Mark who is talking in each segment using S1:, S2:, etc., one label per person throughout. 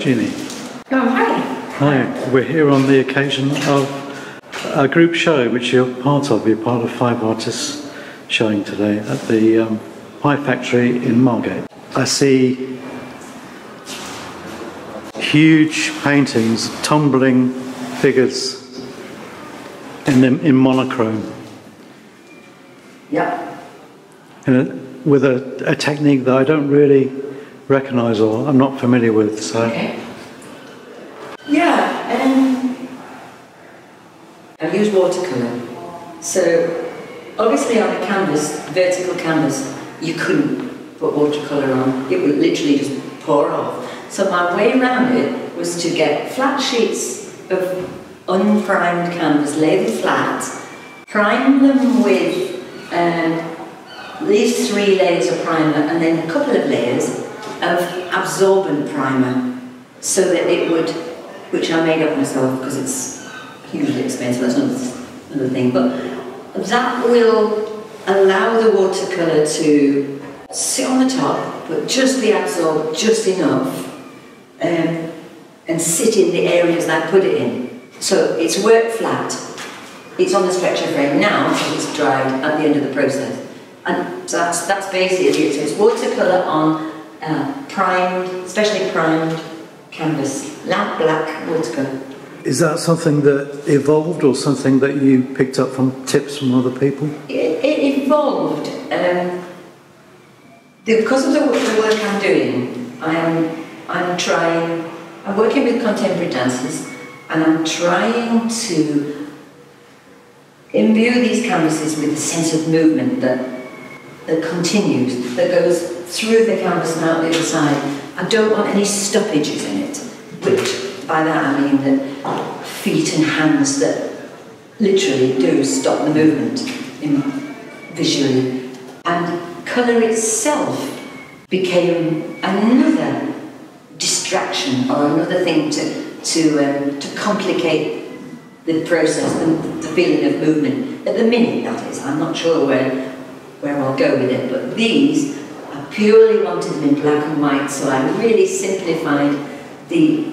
S1: Jeannie.
S2: Oh, hi.
S1: Hi, we're here on the occasion of a group show which you're part of. You're part of 5 artists showing today at the Pie Factory in Margate. I see huge paintings, tumbling figures in monochrome.
S2: Yeah.
S1: With a technique that I don't really recognise or I'm not familiar with. So.
S2: Okay. Yeah, I use watercolour. So obviously on a canvas, vertical canvas, you couldn't put watercolour on. It would literally just pour off. So my way around it was to get flat sheets of unprimed canvas, lay them flat, prime them with these 3 layers of primer and then a couple of layers of absorbent primer so that it would, which I made up myself because it's hugely expensive, that's another thing, but that will allow the watercolour to sit on the top but just be absorbed just enough and sit in the areas that I put it in. So it's worked flat, it's on the stretcher frame now until it's dried at the end of the process. And so that's basically it. So it's watercolour on primed, specially primed canvas, lamp black watercolour.
S1: Is that something that evolved or something that you picked up from tips from other people?
S2: It evolved. Because of the work I'm doing, I'm working with contemporary dancers and I'm trying to imbue these canvases with a sense of movement that continues, that goes through the canvas and out the other side. I don't want any stoppages in it, which by that I mean that feet and hands that literally do stop the movement visually. And colour itself became another distraction or another thing to complicate the process and the feeling of movement. At the minute, that is. I'm not sure where I'll go with it, but these, I purely wanted them in black and white, so I really simplified the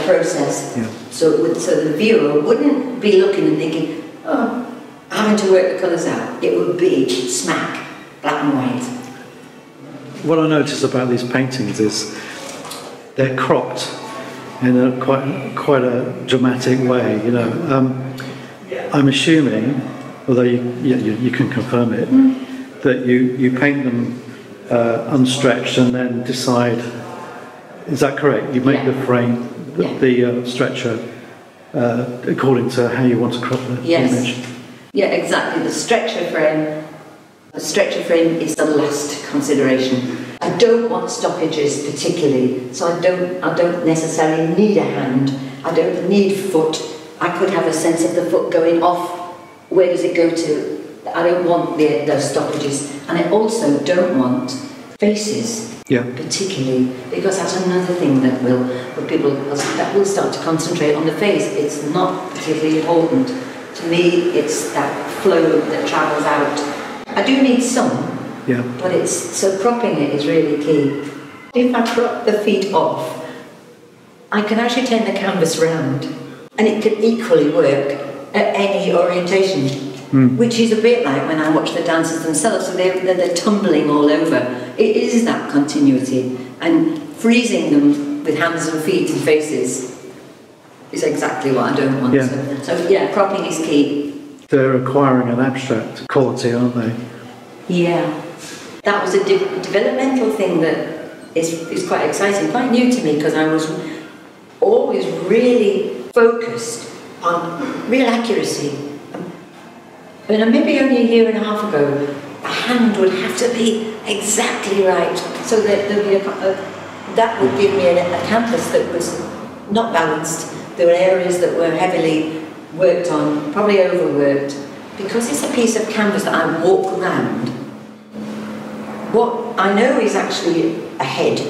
S2: process, yeah. so the viewer wouldn't be looking and thinking, oh, having to work the colours out. It would be smack, black and white.
S1: What I notice about these paintings is they're cropped in a quite a dramatic way, you know. I'm assuming, although you can confirm it, that you paint them unstretched and then decide. Is that correct? You make the frame, the stretcher, according to how you want to crop the image.
S2: Yeah, exactly. The stretcher frame is the last consideration. I don't want stoppages particularly, so I don't necessarily need a hand. I don't need foot. I could have a sense of the foot going off. Where does it go to? I don't want those stoppages, and I also don't want faces.
S1: Yeah.
S2: Particularly because that's another thing that will start to concentrate on the face. It's not particularly important. To me, it's that flow that travels out. I do need some, but so cropping it is really key. If I crop the feet off, I can actually turn the canvas round, and it can equally work at any orientation. Which is a bit like when I watch the dancers themselves, so they're tumbling all over. It is that continuity, and freezing them with hands and feet and faces is exactly what I don't want.
S1: Yeah.
S2: So cropping is key.
S1: They're acquiring an abstract quality, aren't they?
S2: Yeah. That was a developmental thing that is quite exciting, quite new to me, because I was always really focused on real accuracy. And maybe only a year and a half ago, a hand would have to be exactly right, so that there'd be that would give me a canvas that was not balanced. There were areas that were heavily worked on, probably overworked. Because it's a piece of canvas that I walk around, what I know is actually ahead.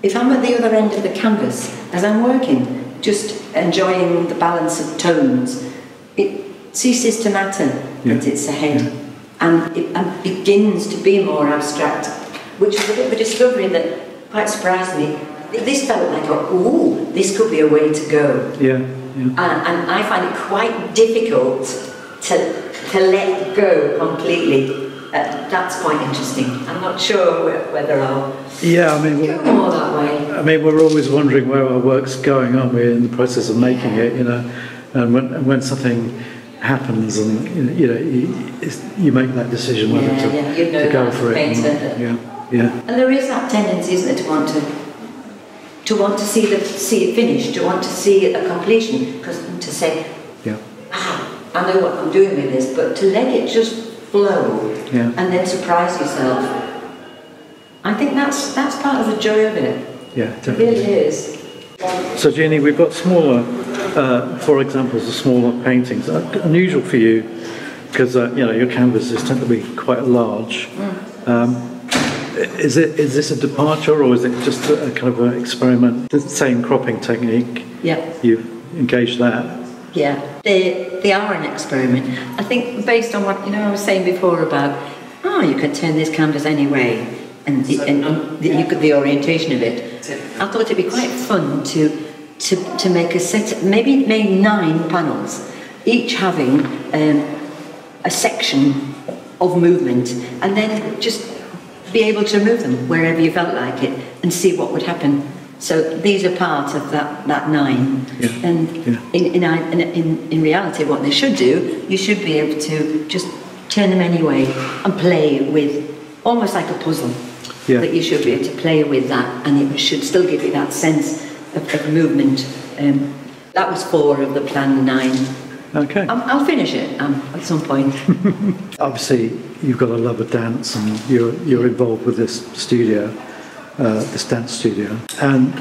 S2: If I'm at the other end of the canvas, as I'm working, just enjoying the balance of tones, it ceases to matter that it's ahead, and it begins to be more abstract, which was a bit of a discovery that quite surprised me. this felt like, ooh, this could be a way to go.
S1: Yeah.
S2: And I find it quite difficult to let go completely. That's quite interesting. I'm not sure whether I'll go more that way.
S1: I mean, we're always wondering where our work's going, aren't we, in the process of making it, you know, and when something happens and, you know, you make that decision whether to go for it. And
S2: there is that tendency, isn't there, to want to see it finished, to want to see a completion, because to say, I know what I'm doing with this, but to let it just flow and then surprise yourself. I think that's part of the joy of it.
S1: Yeah, definitely.
S2: It really is.
S1: So Jeannie, we've got smaller, 4 examples of smaller paintings. Unusual for you, because you know, your canvases tend to be quite large. Is this a departure, or is it just a kind of an experiment? The same cropping technique.
S2: Yeah.
S1: You've engaged that.
S2: Yeah, they are an experiment. I think based on what I was saying before about, you could turn this canvas any way, and you could the orientation of it. I thought it'd be quite fun to make a set, maybe 9 panels, each having a section of movement, and then just be able to remove them wherever you felt like it, and see what would happen. So these are part of that 9, and in reality, what they should do, you should be able to just turn them any way and play with, almost like a puzzle. That you should be able to play with that, and it should still give you that sense of movement. That was 4 of the planned 9.
S1: Okay.
S2: I'll finish it at some point.
S1: Obviously, you've got a love of dance, and you're involved with this studio. This dance studio, and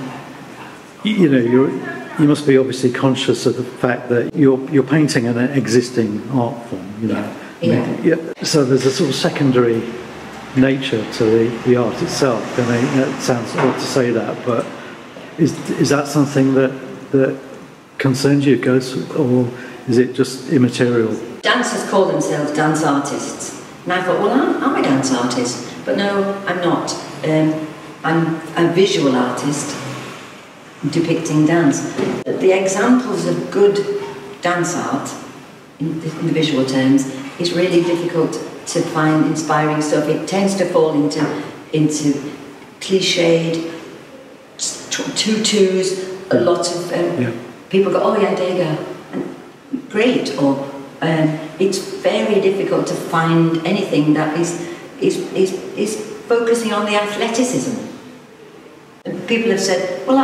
S1: you know you must be obviously conscious of the fact that you're painting an existing art form, you know. So there's a sort of secondary nature to the art itself. I mean, it sounds odd to say that, but is that something that concerns you, or is it just immaterial?
S2: Dancers call themselves dance artists, and I thought, well, I'm a dance artist, but no, I'm not. I'm a visual artist depicting dance. The examples of good dance art, in the visual terms, is really difficult to find inspiring stuff. It tends to fall into cliched tutus. A lot of people go, oh yeah, there you go, and great. Or it's very difficult to find anything that is focusing on the athleticism. And people have said, well,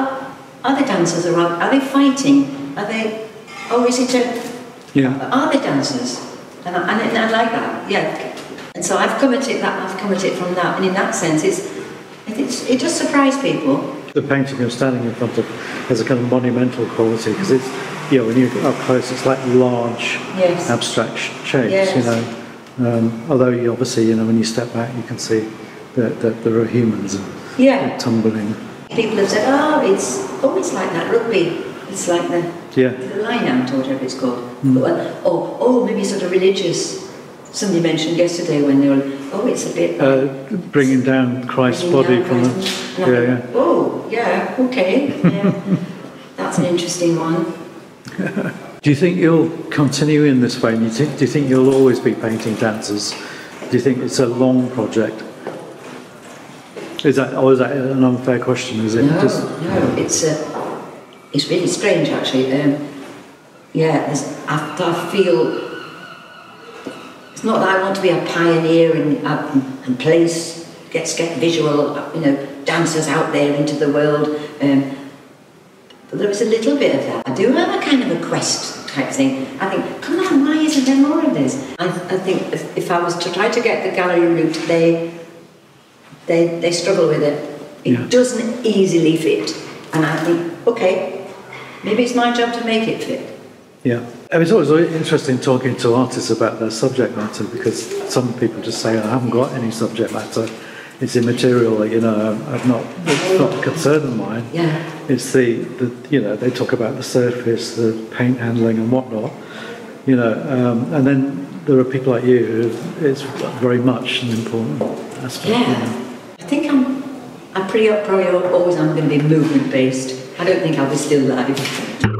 S2: are the dancers around? Are they fighting? Are they? Oh, is it are they dancers? And I like that. Yeah. And so I've come at it from that. And in that sense, it just surprised people.
S1: The painting you're standing in front of has a kind of monumental quality, because it's, you know, when you're up close, it's like large, abstract shapes.
S2: Yes.
S1: You know, although you obviously, you know, when you step back, you can see that there are humans and tumbling.
S2: People have said, it's like that rugby. It's like the line out or whatever it's called. Or maybe sort of religious. Somebody mentioned yesterday when they were, it's a bit
S1: bringing down Christ's body from the.
S2: Okay. That's an interesting one.
S1: Do you think you'll continue in this way? Do you think you'll always be painting dancers? Do you think it's a long project? Is that an unfair question? Is it?
S2: No. It's really strange, actually. I feel it's not that I want to be a pioneer and place, get visual, dancers out there into the world. But there is a little bit of that. I do have a kind of a quest type thing. I think, come on, why isn't there more of this? I think if I was to try to get the gallery route, they struggle with it. It doesn't easily fit. And I think, okay, maybe it's my job to make it fit.
S1: Yeah. I mean, it's always interesting talking to artists about their subject matter, because some people just say, I haven't got any subject matter. It's immaterial, it's not a concern of mine.
S2: Yeah.
S1: It's they talk about the surface, the paint handling and whatnot, and then there are people like you who it's very much an important aspect.
S2: Yeah. I think I probably always am going to be movement based. I don't think I'll be still live.